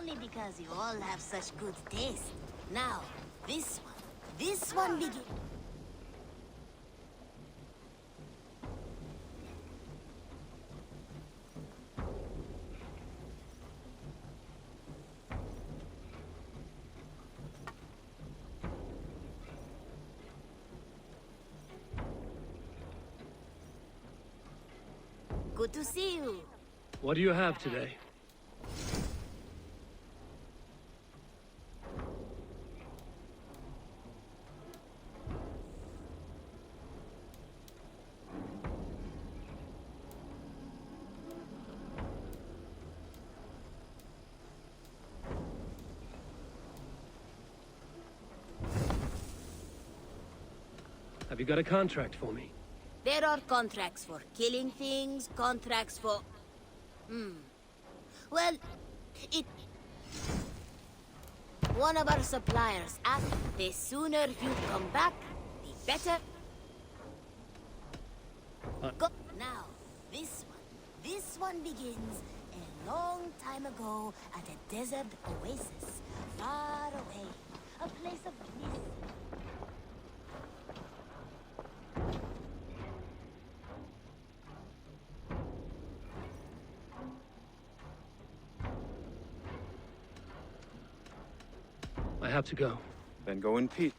only because you all have such good taste. Now, this one begins. Good to see you. What do you have today? Have you got a contract for me? There are contracts for killing things, contracts for... Well, one of our suppliers asked, the sooner you come back, the better. Now, this one begins a long time ago at a desert oasis, far away, a place of mist. I have to go. Then go in peace.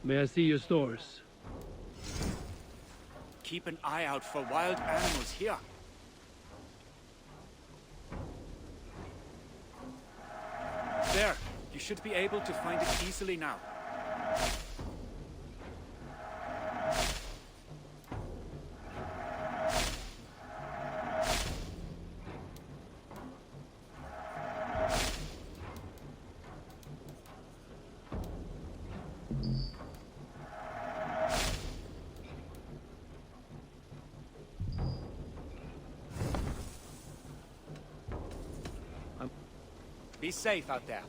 May I see your stores? Keep an eye out for wild animals here. There, you should be able to find it easily now. Be safe out there.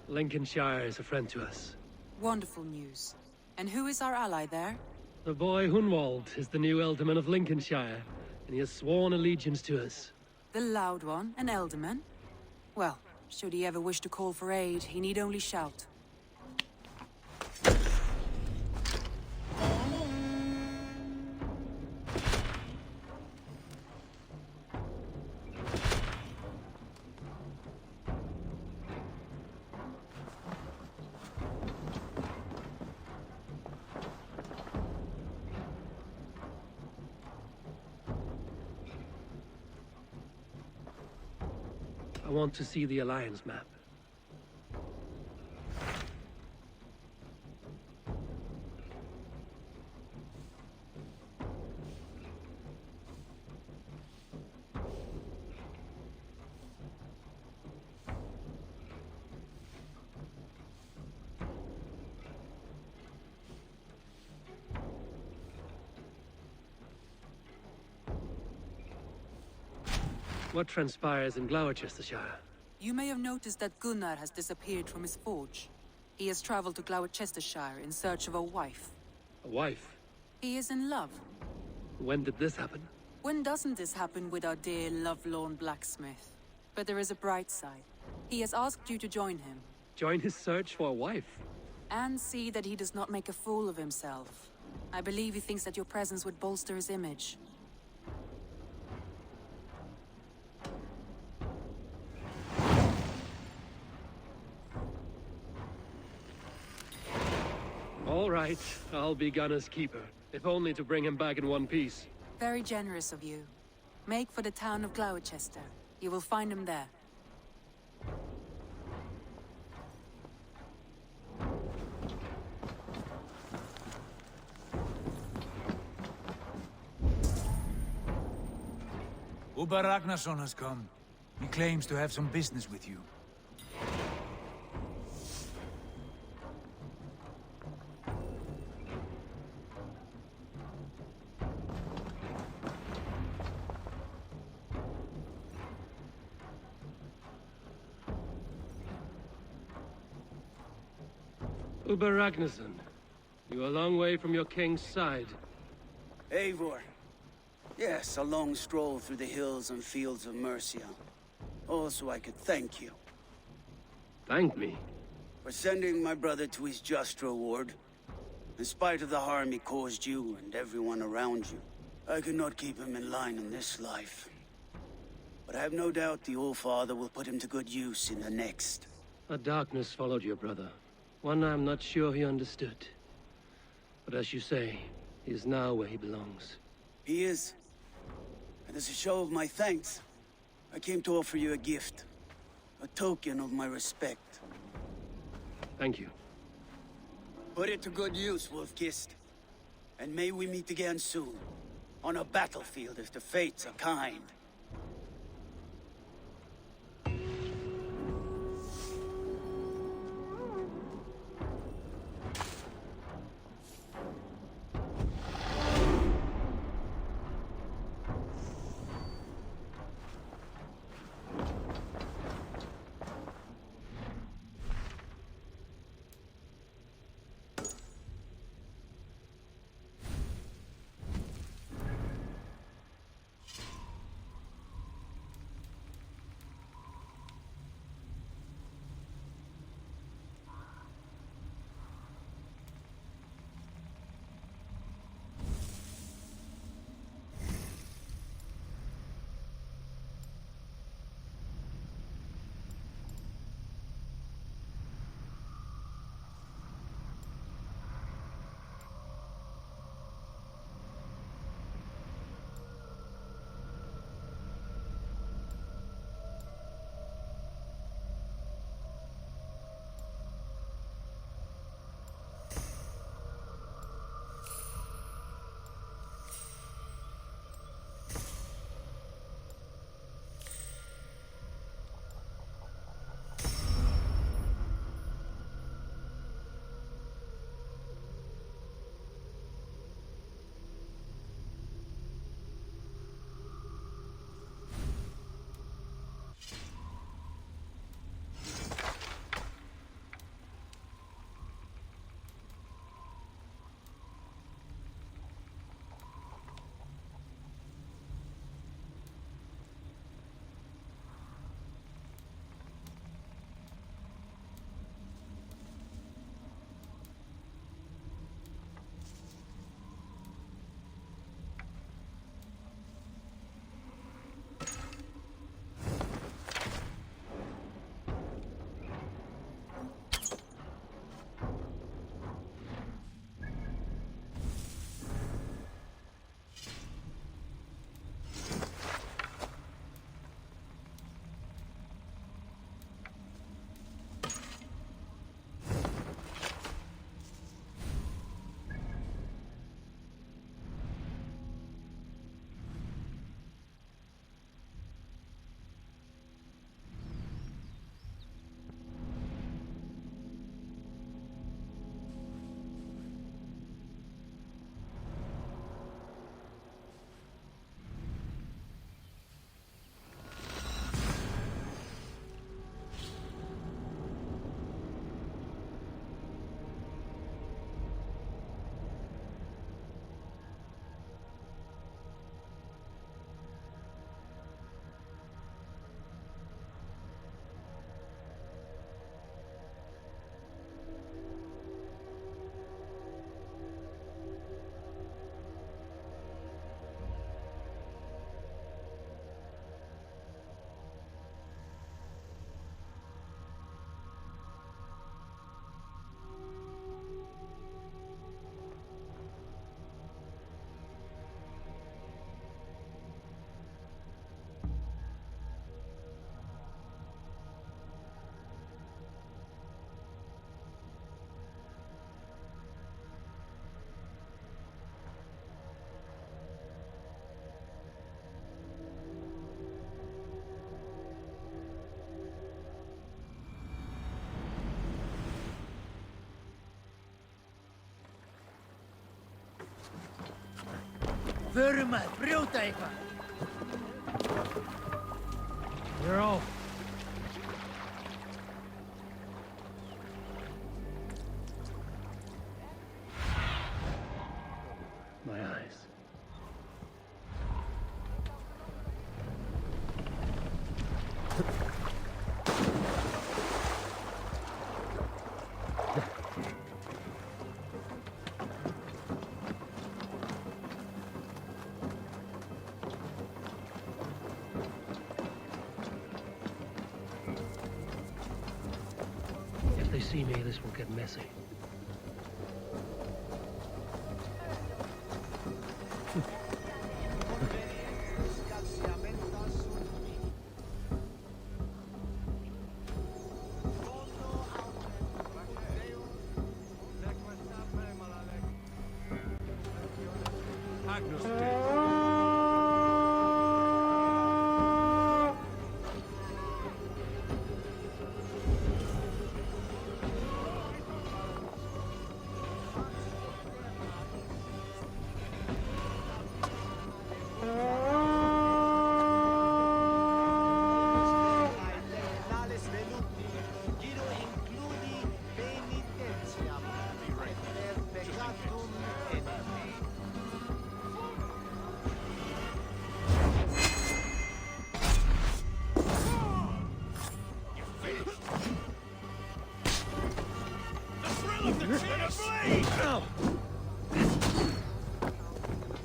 Lincolnshire is a friend to us. Wonderful news. And who is our ally there? The boy Hunwald is the new Ealdorman of Lincolnshire, and he has sworn allegiance to us. The Loud One, an Ealdorman? Well, should he ever wish to call for aid, he need only shout. I want to see the Alliance map. What transpires in Gloucestershire? You may have noticed that Gunnar has disappeared from his forge. He has traveled to Gloucestershire in search of a wife. A wife? He is in love. When did this happen? When doesn't this happen with our dear lovelorn blacksmith? But there is a bright side. He has asked you to join him. Join his search for a wife? And see that he does not make a fool of himself. I believe he thinks that your presence would bolster his image. All right, I'll be Gunner's keeper, if only to bring him back in one piece. Very generous of you. Make for the town of Gloucester. You will find him there. Uber Ragnarsson has come. He claims to have some business with you. Uber Ragnarsson, you're a long way from your king's side. Eivor. Yes, a long stroll through the hills and fields of Mercia. Also, I could thank you. Thank me? For sending my brother to his just reward. In spite of the harm he caused you and everyone around you, I could not keep him in line in this life. But I have no doubt the Old Father will put him to good use in the next. A darkness followed your brother. One I'm not sure he understood. But as you say, he is now where he belongs. He is. And as a show of my thanks, I came to offer you a gift. A token of my respect. Thank you. Put it to good use, Wolf-Kissed. And may we meet again soon. On a battlefield if the fates are kind. Förum að brjóta eitthvað. We're off. My eyes. If they see me, this will get messy.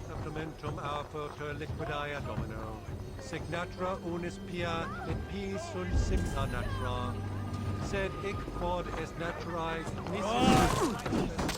Supplementum aufertur liquidae domino. Signatra unis pia et pis sunt simna natura. Sed hic quod est naturae nisi.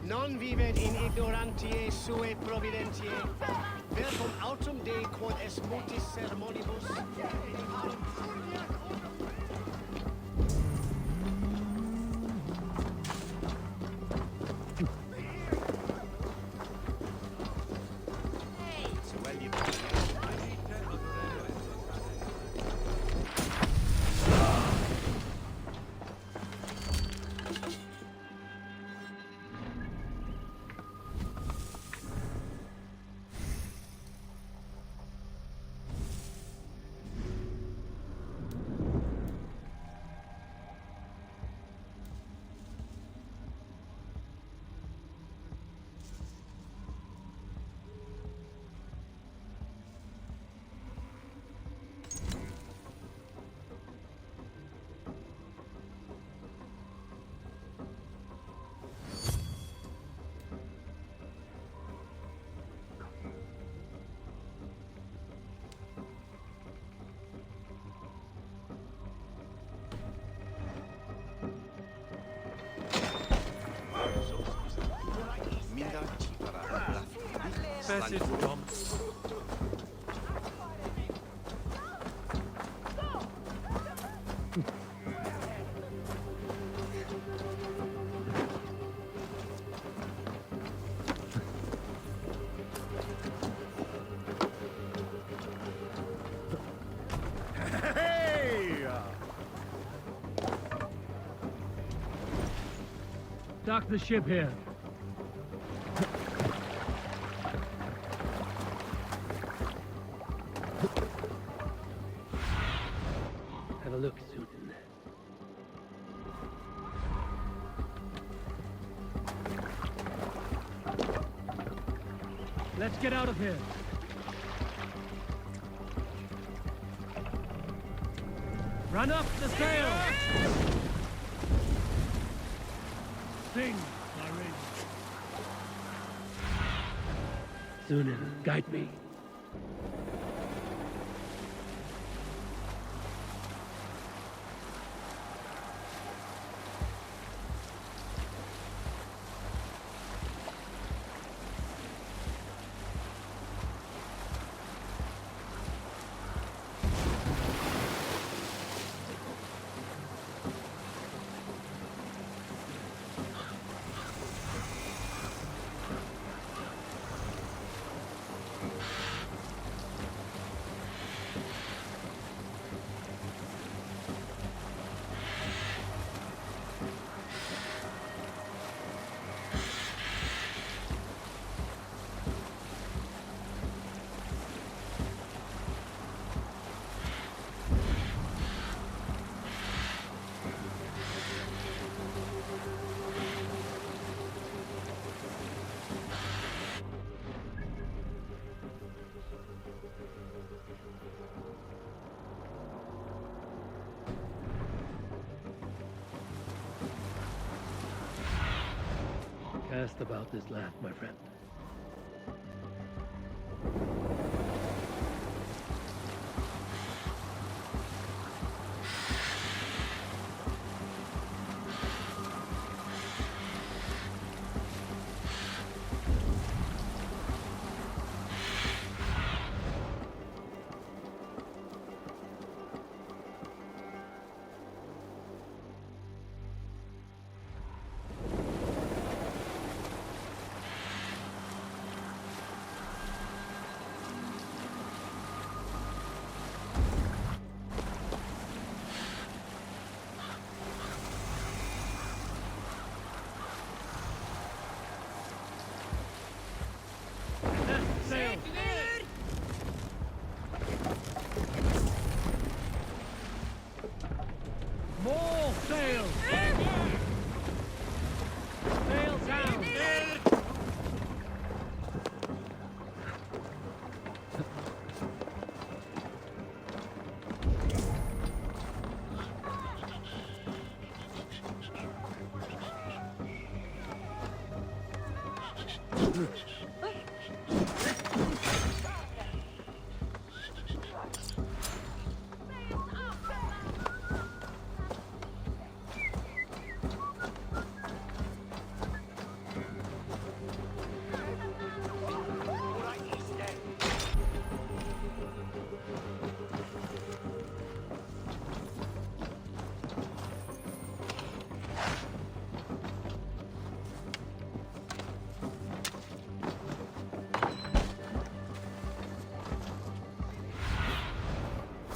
Non vivet in ignorantiae sue providentiae. Verbum autum Dei quod est mutis sermonibus. Fessit Tom. Dock the ship here. Have a look, Susan. Let's get out of here. Run up the sail! Sing, Irene. Sunan, guide me. Cast about this land, my friend. More sails! Sail down!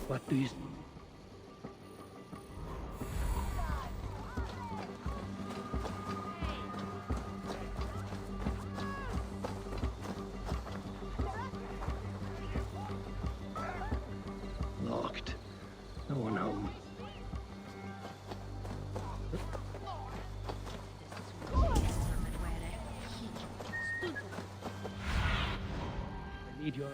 What do you... Locked. No one home. I need your eye.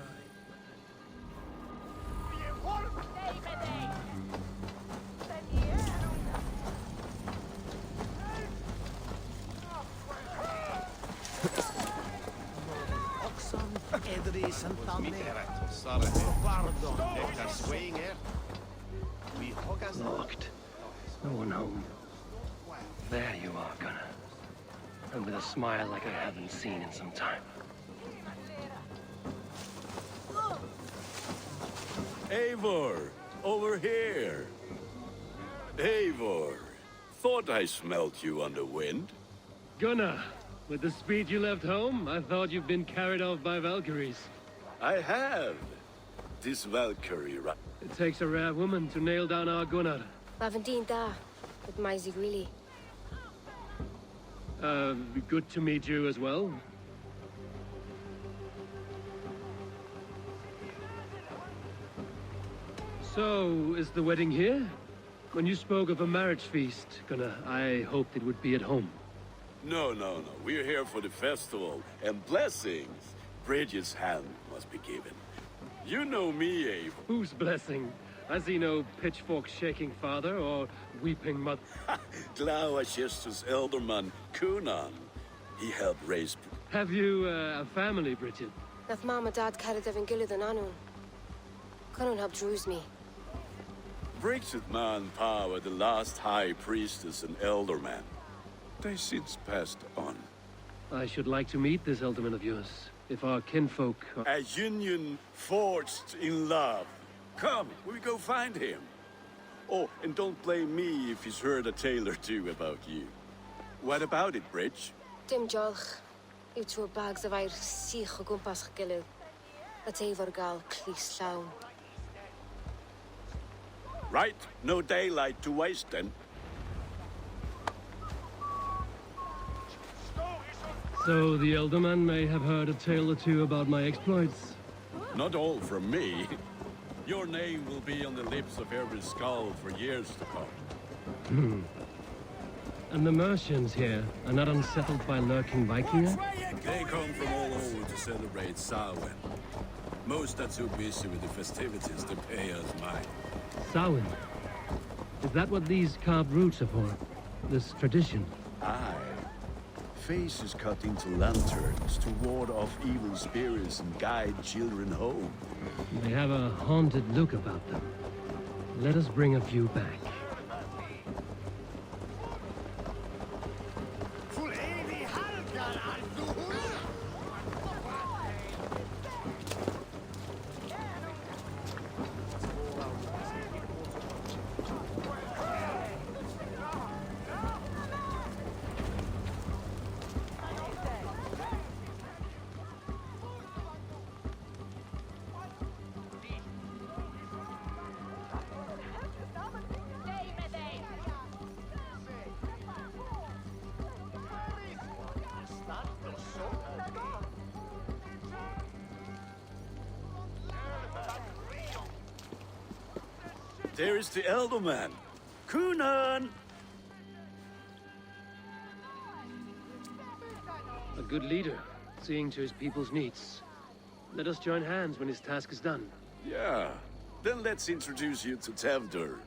Locked. No one home. There you are, Gunnar. And with a smile like I haven't seen in some time. Eivor, over here. Eivor, thought I smelt you on the wind. Gunnar, with the speed you left home, I thought you'd been carried off by Valkyries. I have. This Valkyrie, It takes a rare woman to nail down our Gunnar. Lavendine da, with Maisy really. Good to meet you as well. So, is the wedding here? When you spoke of a marriage feast, Gunnar, I hoped it would be at home. No. We're here for the festival, and blessings. Bridget's hand must be given. You know me, Eivor. Whose blessing? I see no pitchfork-shaking father or weeping mother. Glauacestus Elderman Kunan. He helped raise... Have you a family, Bridget? Nath Mom and Dad carried Devin Gillid and Anun. Couldn't help druise me. Bridget Man Pa were the last high priestess and elderman. They since passed on. I should like to meet this elderman of yours, if our kinfolk are... A union forged in love. Come, we go find him. Oh, and don't blame me if he's heard a tale or two about you. What about it, Bridge? Dim jolch. You two bags of air sich o gwmpas Gillid. At Eivor gal clis llawn. Right, no daylight to waste then. So the elderman may have heard a tale or two about my exploits. Not all from me. Your name will be on the lips of every skull for years to come. And the Mercians here are not unsettled by lurking Vikinger? They come from all over to celebrate Samhain. Most are too busy with the festivities to pay us mind. Samhain? Is that what these carved roots are for? This tradition? Aye. Faces cut into lanterns to ward off evil spirits and guide children home. They have a haunted look about them. Let us bring a few back. There is the Elderman. Kunan! A good leader, seeing to his people's needs. Let us join hands when his task is done. Yeah. Then let's introduce you to Tevdur.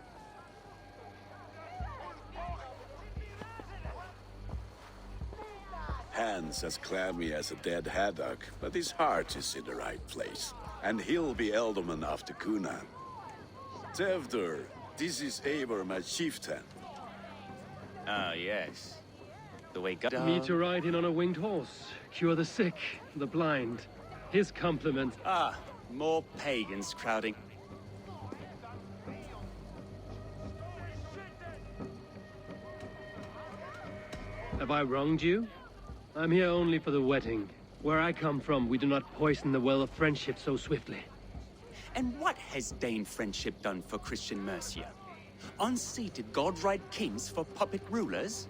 Hands as clammy as a dead haddock, but his heart is in the right place. And he'll be Elderman after Kunan. Tevdur, this is Eivor, my chieftain. Ah, yes. The way God... Me to ride in on a winged horse, cure the sick, the blind. His compliments. Ah, more pagans crowding. Have I wronged you? I'm here only for the wedding. Where I come from, we do not poison the well of friendship so swiftly. And what has Dane friendship done for Christian Mercia? Unseated god-right kings for puppet rulers?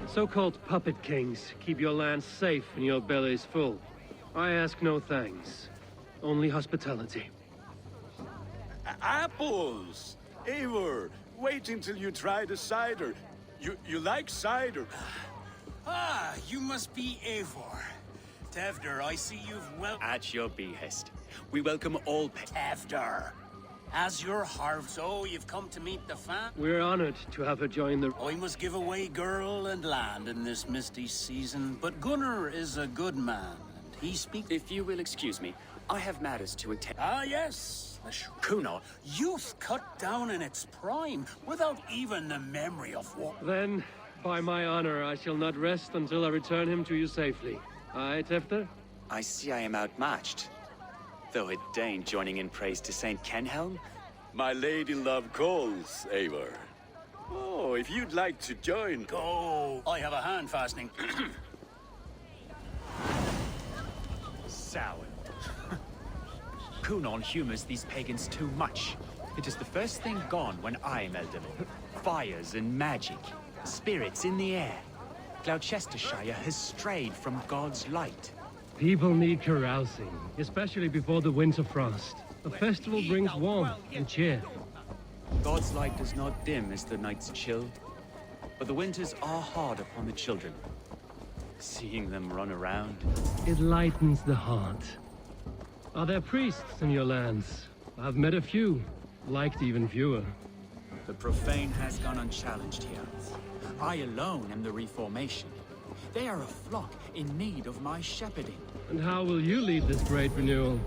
So-called puppet kings keep your lands safe and your bellies full. I ask no thanks, only hospitality. Apples! Eivor, wait until you try the cider. You like cider? Ah, you must be Eivor. Tevder, I see you've At your behest. We welcome all Tevder. As your harv, so you've come to meet the fam. We're honored to have her join the... I must give away girl and land in this misty season, but Gunnar is a good man, and he speaks... If you will excuse me, I have matters to attend. Ah, yes. The Kuno, youth cut down in its prime, without even the memory of what... Then, by my honor, I shall not rest until I return him to you safely. Aye, Tefter? I see I am outmatched. Though a Dane joining in praise to Saint Kenhelm? My lady-love calls, Eivor. Oh, if you'd like to join... Go! I have a hand fastening. Sour. Kunon humors these pagans too much. It is the first thing gone when I am elderly. Fires and magic. Spirits in the air. Gloucestershire has strayed from God's light. People need carousing, especially before the winter frost. A festival brings warmth and cheer. God's light does not dim as the nights chill, but the winters are hard upon the children. Seeing them run around... It lightens the heart. Are there priests in your lands? I've met a few, liked even fewer. The profane has gone unchallenged here. I alone am the Reformation. They are a flock in need of my shepherding. And how will you lead this great renewal?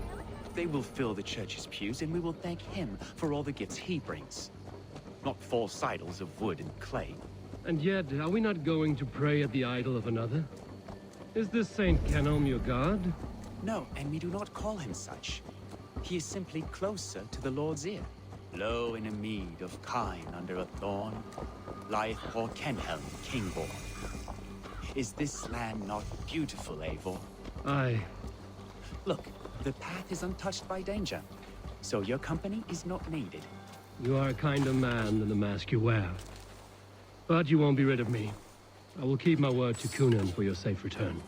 They will fill the church's pews, and we will thank him for all the gifts he brings. Not false idols of wood and clay. And yet, are we not going to pray at the idol of another? Is this Saint Kenhelm your god? No, and we do not call him such. He is simply closer to the Lord's ear. Low in a mead of kine under a thorn, lieth poor Kenhelm, king-born. Is this land not beautiful, Eivor? Aye. Look, the path is untouched by danger, so your company is not needed. You are a kinder man than the mask you wear. But you won't be rid of me. I will keep my word to Kunan for your safe return.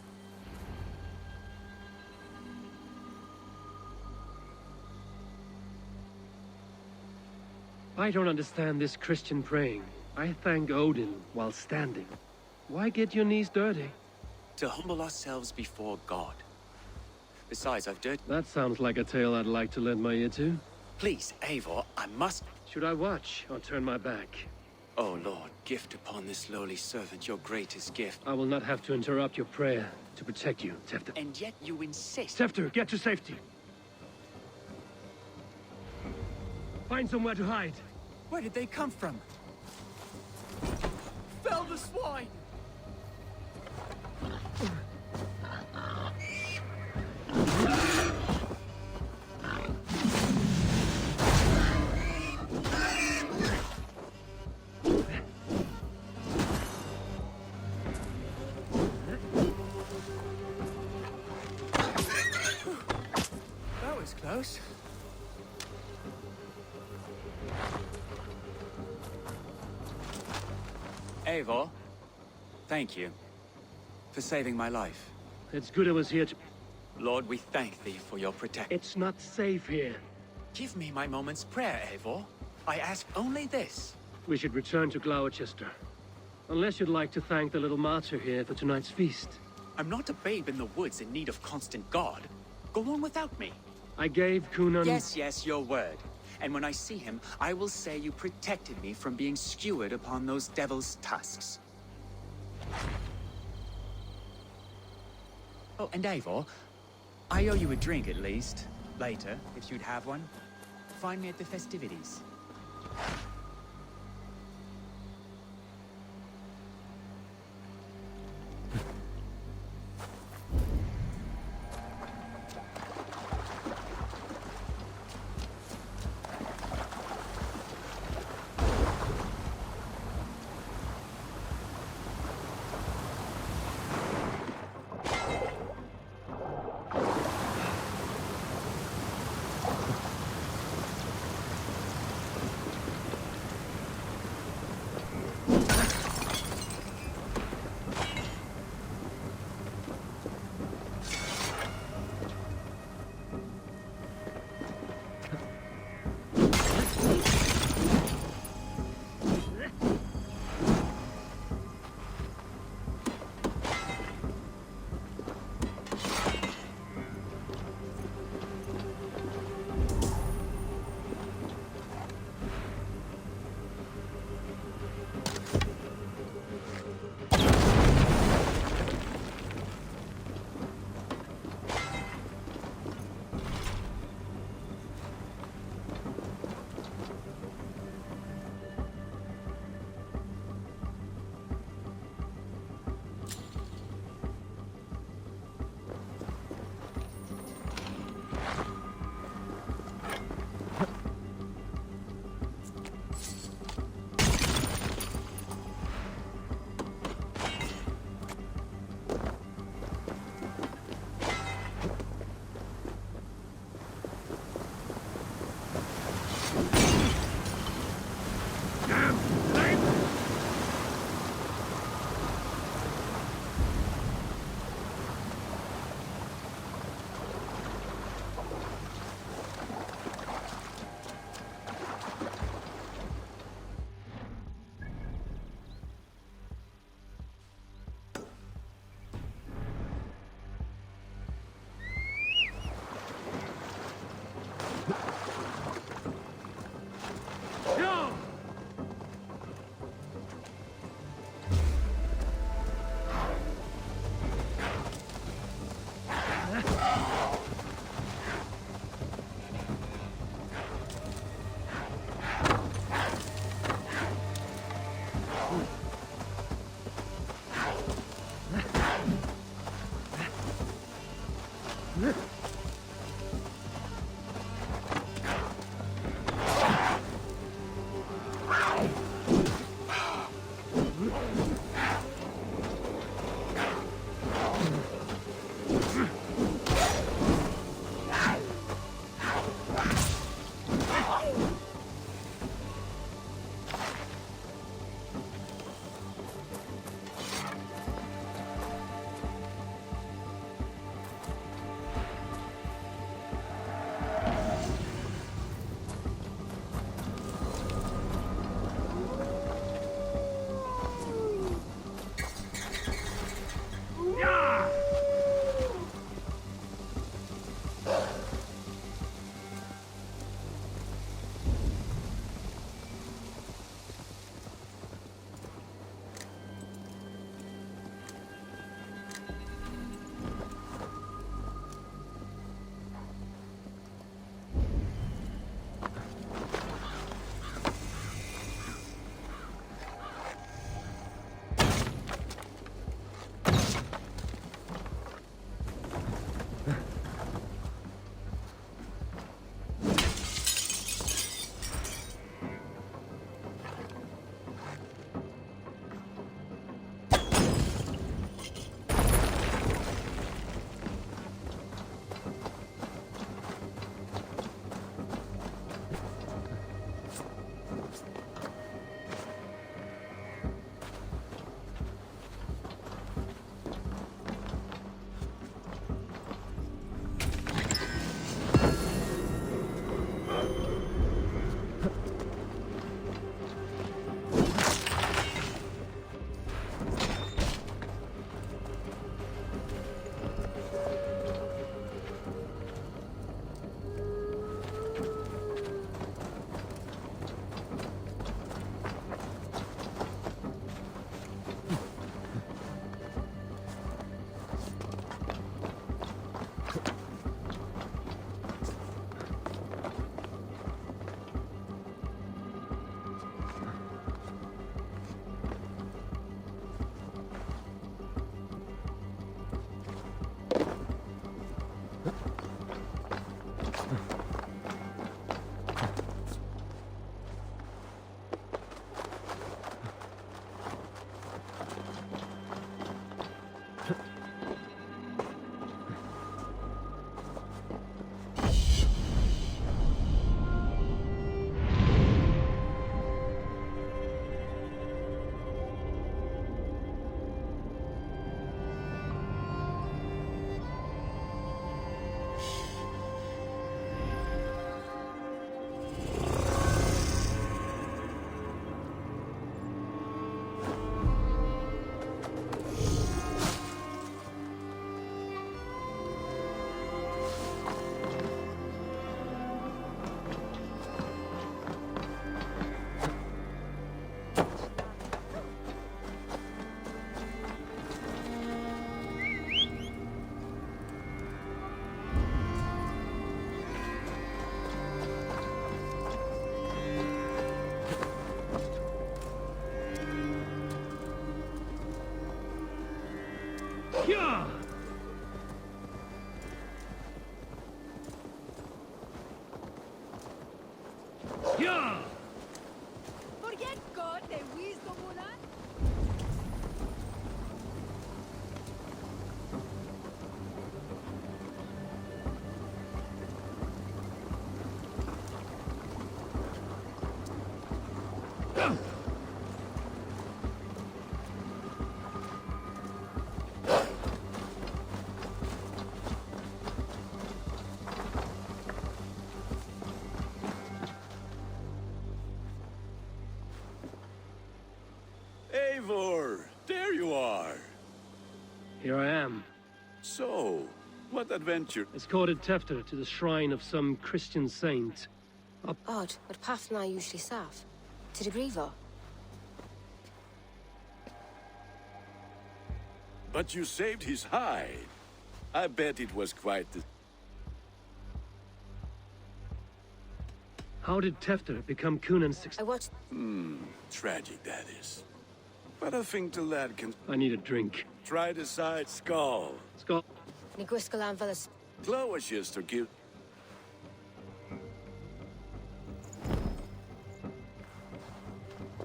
I don't understand this Christian praying. I thank Odin while standing. Why get your knees dirty? To humble ourselves before God. Besides, I've dirt... That sounds like a tale I'd like to lend my ear to. Please, Eivor, I must... Should I watch or turn my back? Oh, Lord, gift upon this lowly servant your greatest gift. I will not have to interrupt your prayer to protect you, Tefter. And yet you insist... Tefter, get to safety! Find somewhere to hide. Where did they come from? Fell the swine! That was close. Eivor, thank you for saving my life. It's good I was here to... Lord, we thank thee for your protection. It's not safe here. Give me my moment's prayer, Eivor. I ask only this. We should return to Gloucester. Unless you'd like to thank the little martyr here for tonight's feast. I'm not a babe in the woods in need of constant guard. Go on without me. I gave Kunan... Yes, your word. And when I see him, I will say you protected me from being skewered upon those devil's tusks. Oh, and Eivor, I owe you a drink at least. Later, if you'd have one. Find me at the festivities. Yeah! Yeah! Forget God, the wisdom will not. Eivor, there you are. Here I am. So, what adventure? Escorted Tefter to the shrine of some Christian saint. Odd, but path na usually saf. To the Grievo. But you saved his hide. I bet it was quite the... How did Tefter become Cunan's I watched... Tragic that is. But I think the lad can... I need a drink. Try the side skull. Skull. Ni gwisgo lan fel Glowers to give...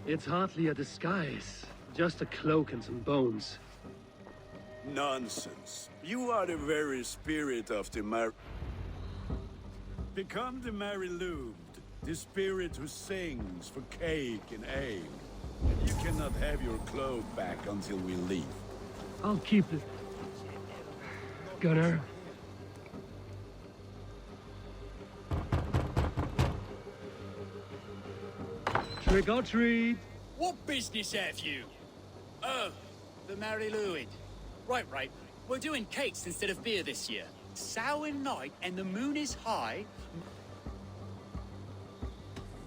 It's hardly a disguise. Just a cloak and some bones. Nonsense. You are the very spirit of the Become the Mary-Lubed, the spirit who sings for cake and ale. And you cannot have your cloak back until we leave. I'll keep it. Gunnar. Trick or treat. What business have you? Oh, the Mary-Lubed. Right. We're doing cakes instead of beer this year. Sour night and the moon is high.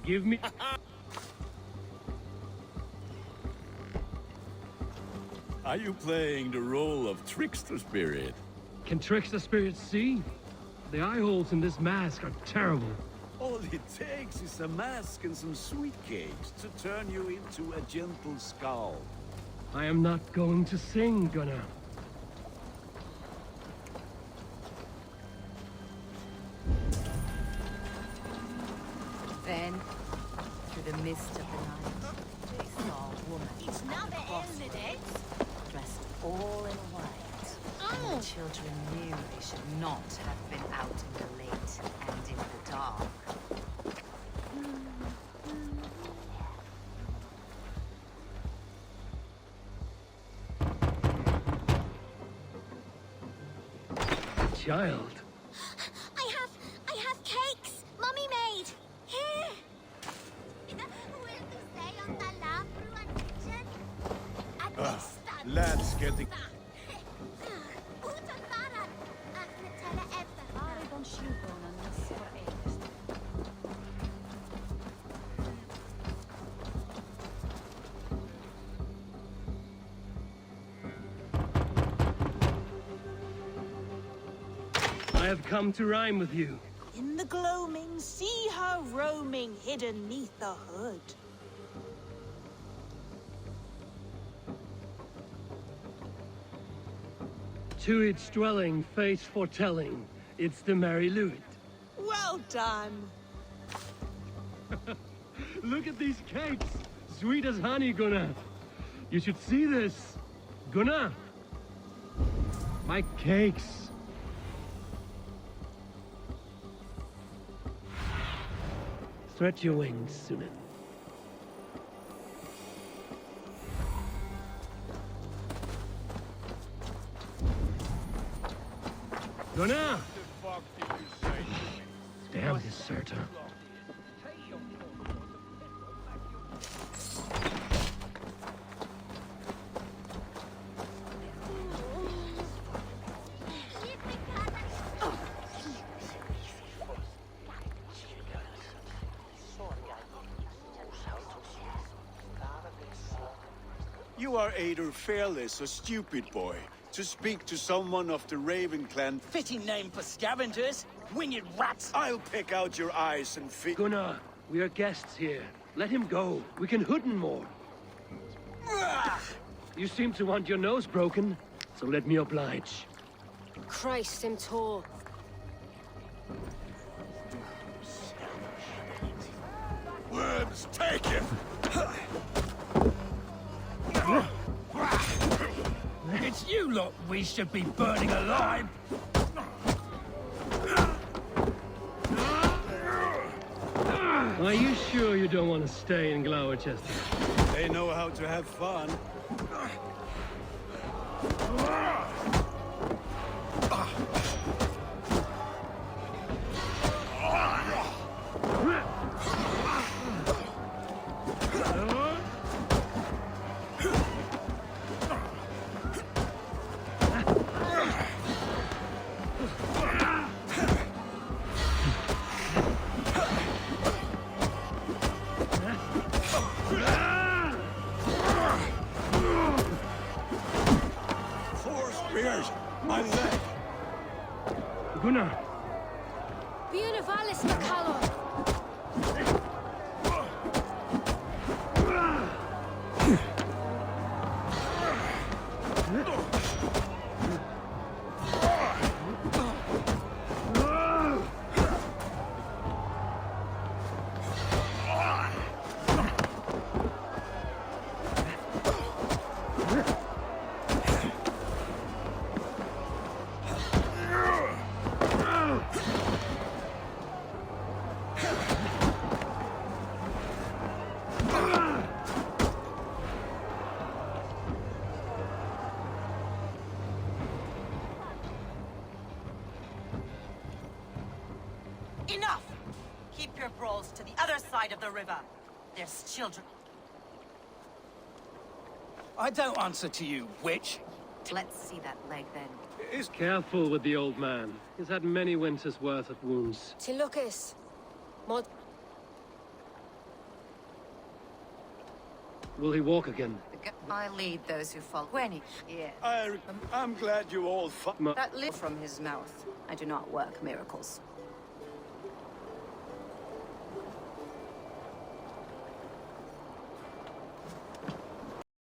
Give me... Are you playing the role of trickster spirit? Can trickster spirits see? The eye holes in this mask are terrible. All it takes is a mask and some sweet cakes to turn you into a gentle skull. I am not going to sing, Gunnar. Then, through the mist of the night, they saw a woman dressed all in white. And the children knew they should not have been out in the late and in the dark. Child. I have cakes Mummy made. Here. Lads getting... I have come to rhyme with you. In the gloaming, see her roaming hidden neath the hood. To its dwelling, fate foretelling, it's the Mary-Lubed. Well done. Look at these cakes! Sweet as honey, Gunnar. You should see this. Gunnar! My cakes. Stretch your wings, Sunan. Gunnar! Damn deserter. You are either fearless or stupid, boy. To speak to someone of the Raven clan... Fitting name for scavengers. Winged rats. I'll pick out your eyes and feet... Gunnar, we are guests here. Let him go. We can hood him more. You seem to want your nose broken, so let me oblige. Christ, him tall. Worms, take him! It's you lot we should be burning alive! Are you sure you don't want to stay in Gloucester? They know how to have fun. My leg! Gunnar! Bíonna bhalas na calor. Enough! Keep your brawls to the other side of the river. There's children. I don't answer to you, witch. Let's see that leg then. Careful with the old man. He's had many winters' worth of wounds. Tilukis. Mod. Will he walk again? I lead those who follow. When he... I'm glad you all That live from his mouth. I do not work miracles.